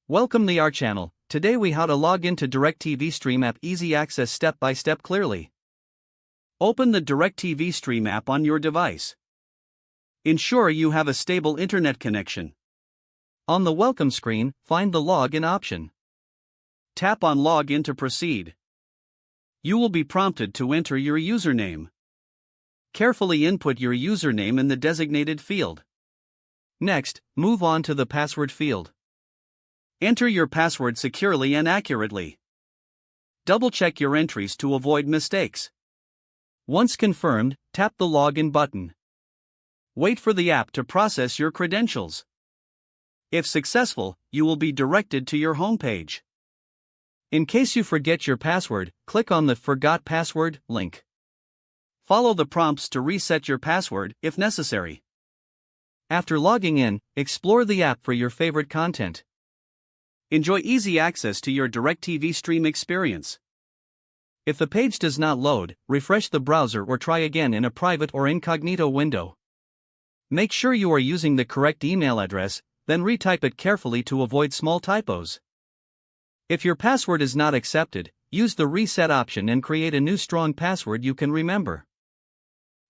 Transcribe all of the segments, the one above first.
Welcome to our channel. Today we how to log into DirecTV Stream app, easy access step by step clearly. Open the DirecTV Stream app on your device. Ensure you have a stable internet connection. On the welcome screen, find the login option. Tap on login to proceed. You will be prompted to enter your username. Carefully input your username in the designated field. Next, move on to the password field. Enter your password securely and accurately. Double-check your entries to avoid mistakes. Once confirmed, tap the login button. Wait for the app to process your credentials. If successful, you will be directed to your homepage. In case you forget your password, click on the Forgot Password link. Follow the prompts to reset your password if necessary. After logging in, explore the app for your favorite content. Enjoy easy access to your DirecTV Stream experience. If the page does not load, refresh the browser or try again in a private or incognito window. Make sure you are using the correct email address, then retype it carefully to avoid small typos. If your password is not accepted, use the reset option and create a new strong password you can remember.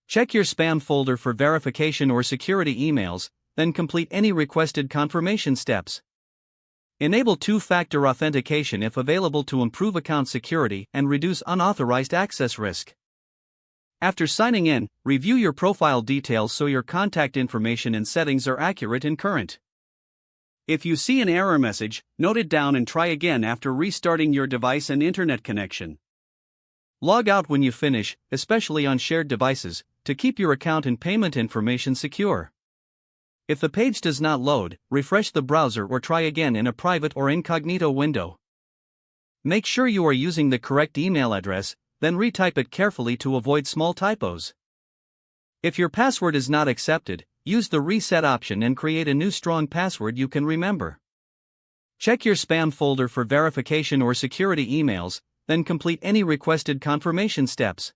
Check your spam folder for verification or security emails, then complete any requested confirmation steps. Enable two-factor authentication if available to improve account security and reduce unauthorized access risk. After signing in, review your profile details so your contact information and settings are accurate and current. If you see an error message, note it down and try again after restarting your device and internet connection. Log out when you finish, especially on shared devices, to keep your account and payment information secure. If the page does not load, refresh the browser or try again in a private or incognito window. Make sure you are using the correct email address, then retype it carefully to avoid small typos. If your password is not accepted, use the reset option and create a new strong password you can remember. Check your spam folder for verification or security emails, then complete any requested confirmation steps.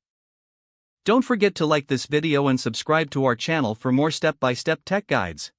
Don't forget to like this video and subscribe to our channel for more step-by-step tech guides.